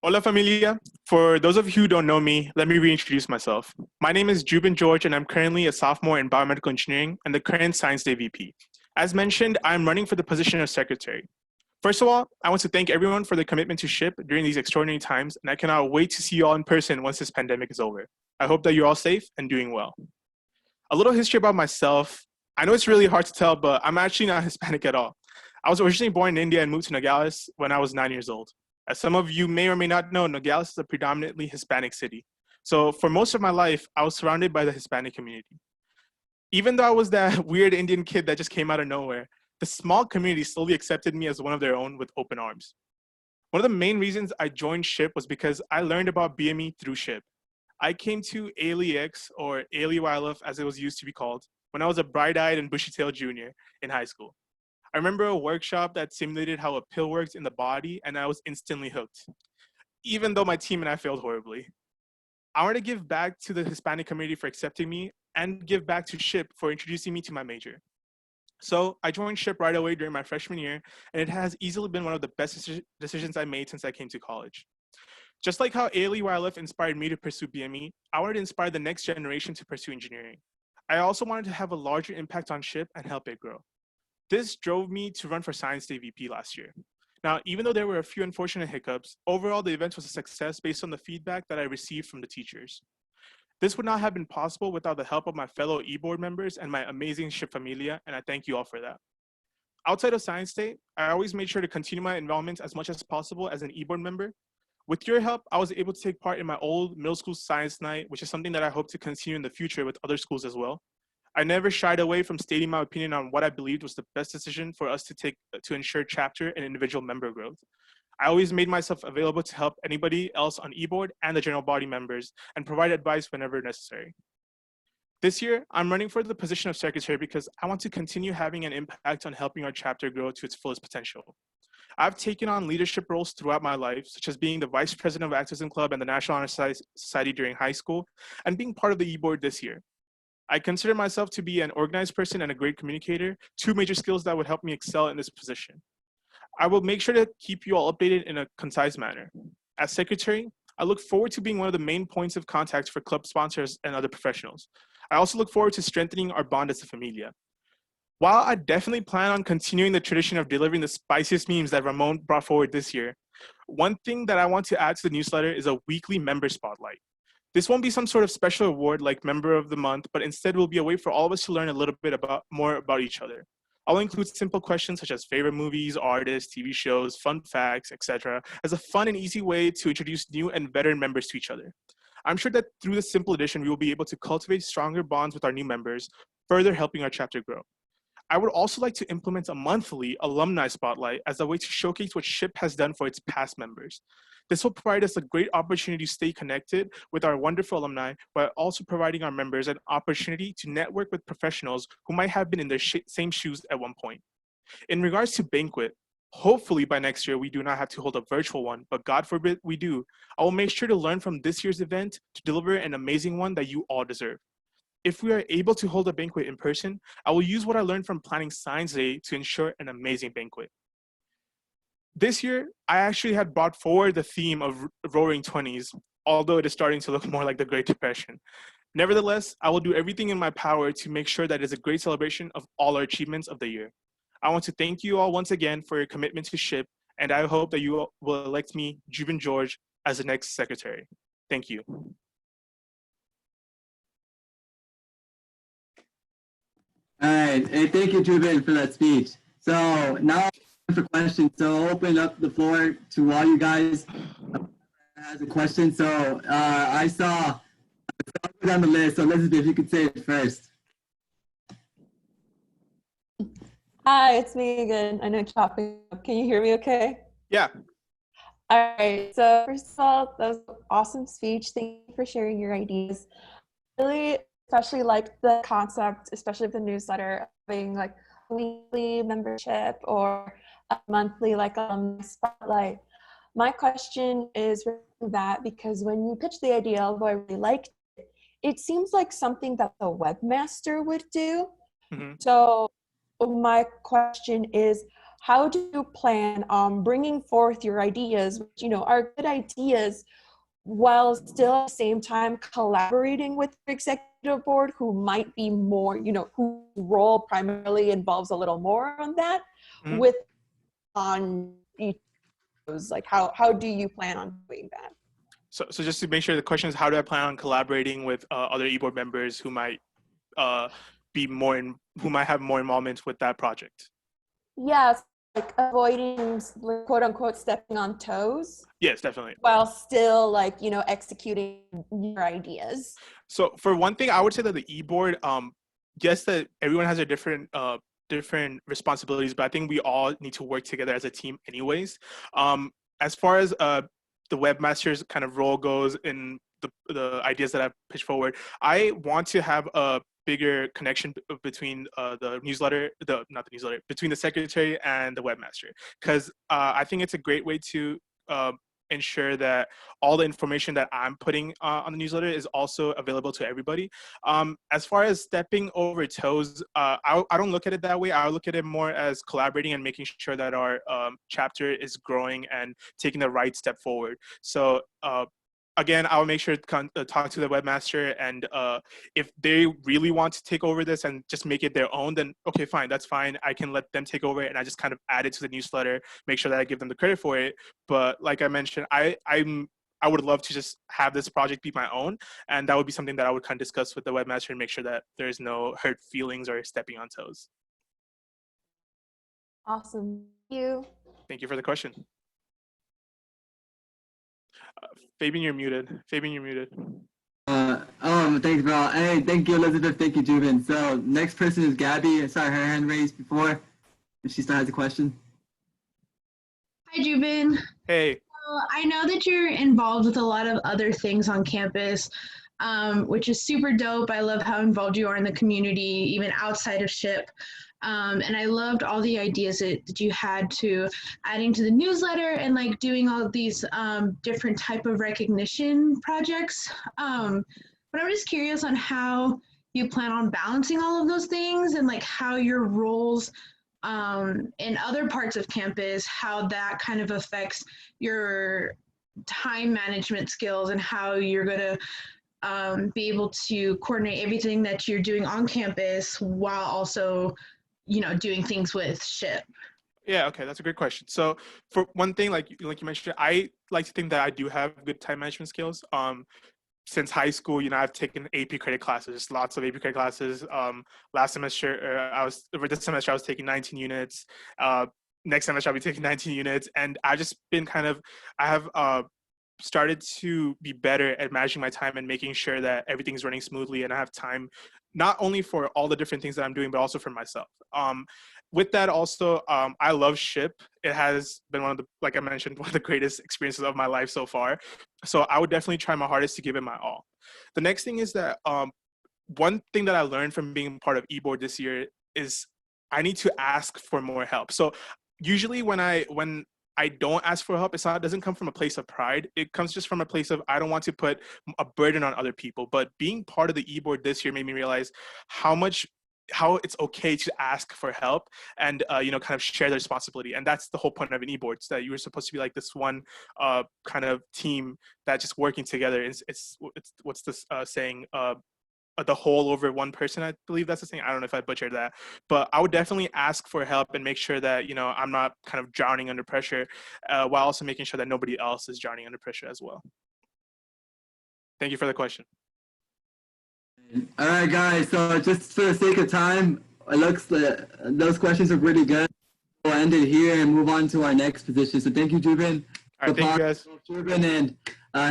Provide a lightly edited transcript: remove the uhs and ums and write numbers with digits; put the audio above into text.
Hola familia. For those of you who don't know me, let me reintroduce myself. My name is Jubin George and I'm currently a sophomore in biomedical engineering and the current Science Day VP. As mentioned, I'm running for the position of secretary. First of all, I want to thank everyone for their commitment to SHIP during these extraordinary times, and I cannot wait to see you all in person once this pandemic is over. I hope that you're all safe and doing well. A little history about myself. I know it's really hard to tell, but I'm actually not Hispanic at all. I was originally born in India and moved to Nogales when I was 9 years old. As some of you may or may not know, Nogales is a predominantly Hispanic city. So for most of my life, I was surrounded by the Hispanic community. Even though I was that weird Indian kid that just came out of nowhere, the small community slowly accepted me as one of their own with open arms. One of the main reasons I joined SHIP was because I learned about BME through SHIP. I came to ALEX, or ALEYLF as it was used to be called, when I was a bright-eyed and bushy-tailed junior in high school. I remember a workshop that simulated how a pill works in the body, and I was instantly hooked, even though my team and I failed horribly. I want to give back to the Hispanic community for accepting me and give back to SHIP for introducing me to my major. So I joined SHIP right away during my freshman year, and it has easily been one of the best decisions I made since I came to college. Just like how ALEYLF inspired me to pursue BME, I wanted to inspire the next generation to pursue engineering. I also wanted to have a larger impact on SHIP and help it grow. This drove me to run for Science Day VP last year. Now, even though there were a few unfortunate hiccups, overall the event was a success based on the feedback that I received from the teachers. This would not have been possible without the help of my fellow e-board members and my amazing SHIP familia, and I thank you all for that. Outside of Science Day, I always made sure to continue my involvement as much as possible as an e-board member. With your help, I was able to take part in my old middle school science night, which is something that I hope to continue in the future with other schools as well. I never shied away from stating my opinion on what I believed was the best decision for us to take to ensure chapter and individual member growth. I always made myself available to help anybody else on e-board and the general body members and provide advice whenever necessary. This year, I'm running for the position of secretary because I want to continue having an impact on helping our chapter grow to its fullest potential. I've taken on leadership roles throughout my life, such as being the vice president of Activism Club and the National Honor Society during high school, and being part of the e-board this year. I consider myself to be an organized person and a great communicator, two major skills that would help me excel in this position. I will make sure to keep you all updated in a concise manner. As secretary, I look forward to being one of the main points of contact for club sponsors and other professionals. I also look forward to strengthening our bond as a familia. While I definitely plan on continuing the tradition of delivering the spiciest memes that Ramon brought forward this year, one thing that I want to add to the newsletter is a weekly member spotlight. This won't be some sort of special award like Member of the Month, but instead will be a way for all of us to learn a little bit more about each other. I'll include simple questions such as favorite movies, artists, TV shows, fun facts, etc., as a fun and easy way to introduce new and veteran members to each other. I'm sure that through this simple addition, we will be able to cultivate stronger bonds with our new members, further helping our chapter grow. I would also like to implement a monthly alumni spotlight as a way to showcase what SHIP has done for its past members. This will provide us a great opportunity to stay connected with our wonderful alumni, while also providing our members an opportunity to network with professionals who might have been in their same shoes at one point. In regards to banquet, hopefully by next year we do not have to hold a virtual one, but God forbid we do, I will make sure to learn from this year's event to deliver an amazing one that you all deserve. If we are able to hold a banquet in person, I will use what I learned from planning Science Day to ensure an amazing banquet. This year, I actually had brought forward the theme of Roaring Twenties, although it is starting to look more like the Great Depression. Nevertheless, I will do everything in my power to make sure that it is a great celebration of all our achievements of the year. I want to thank you all once again for your commitment to SHIP, and I hope that you will elect me, Jubin George, as the next secretary. Thank you. All right, hey, thank you, Jubin, for that speech. So now for questions. So I'll open up the floor to all you guys has a question. So I saw on the list. So Elizabeth, if you could say it first. Hi, it's me again. I know chopping up. Can you hear me okay? Yeah. All right. So first of all, that was an awesome speech. Thank you for sharing your ideas. Really, especially like the concept, especially with the newsletter, having like a weekly membership or a monthly like spotlight. My question is that because when you pitched the idea, although I really liked it, it seems like something that the webmaster would do. Mm-hmm. So my question is, how do you plan on bringing forth your ideas, which, you know, are good ideas, while still at the same time collaborating with the executive board, who might be more, you know, whose role primarily involves a little more on that, Mhm. with on each of those, like how do you plan on doing that? So just to make sure, the question is, how do I plan on collaborating with other e-board members who might uh, who might have more involvement with that project? Yes, like avoiding, like, quote unquote, stepping on toes Yes, definitely. while still, like, you know, executing your ideas. So for one thing, I would say that the e-board, yes, that everyone has a different responsibilities, but I think we all need to work together as a team anyways. As far as the webmaster's kind of role goes in the ideas that I've pitched forward, I want to have a bigger connection between the newsletter, not the newsletter, between the secretary and the webmaster, because I think it's a great way to ensure that all the information that I'm putting on the newsletter is also available to everybody. As far as stepping over toes, I don't look at it that way. I look at it more as collaborating and making sure that our chapter is growing and taking the right step forward. So again, I'll make sure to talk to the webmaster, and if they really want to take over this and just make it their own, then okay, fine, that's fine. I can let them take over it, and I just kind of add it to the newsletter, make sure that I give them the credit for it. But like I mentioned, I would love to just have this project be my own, and that would be something that I would kind of discuss with the webmaster and make sure that there's no hurt feelings or stepping on toes. Awesome. Thank you. Thank you for the question. Fabian, you're muted. Fabian, you're muted. Thanks, bro. Hey, thank you, Elizabeth. Thank you, Jubin. So next person is Gabby. I saw her hand raised before. If she still has a question. Hi, Jubin. Hey. So I know that you're involved with a lot of other things on campus, which is super dope. I love how involved you are in the community, even outside of SHIP. And I loved all the ideas that you had to adding to the newsletter and like doing all these different type of recognition projects. But I'm just curious on how you plan on balancing all of those things and like how your roles in other parts of campus, how that kind of affects your time management skills and how you're going to be able to coordinate everything that you're doing on campus while also, you know, doing things with SHIP. Yeah, okay, that's a great question. So for one thing, like you mentioned, I like to think that I do have good time management skills. Since high school, you know, I've taken AP credit classes, lots of AP credit classes. Last semester, this semester I was taking 19 units. Next semester I'll be taking 19 units, and I've just been I have started to be better at managing my time and making sure that everything's running smoothly, and I have time not only for all the different things that I'm doing, but also for myself. With that also, I love SHIP. It has been like I mentioned, one of the greatest experiences of my life so far. So I would definitely try my hardest to give it my all. The next thing is that one thing that I learned from being part of eBoard this year is I need to ask for more help. So usually when I don't ask for help, it doesn't come from a place of pride. It comes just from a place of I don't want to put a burden on other people. But being part of the eBoard this year made me realize how it's okay to ask for help and you know, kind of share the responsibility. And that's the whole point of an eBoard, is that you're supposed to be like this one kind of team that just working together. It's what's this saying? The whole over one person, I believe that's the thing. I don't know if I butchered that, but I would definitely ask for help and make sure that, you know, I'm not kind of drowning under pressure, while also making sure that nobody else is drowning under pressure as well. Thank you for the question. All right, guys. So just for the sake of time, it looks like those questions are pretty good. We'll end it here and move on to our next position. So thank you, Jubin. All right, thank you guys. Jubin, and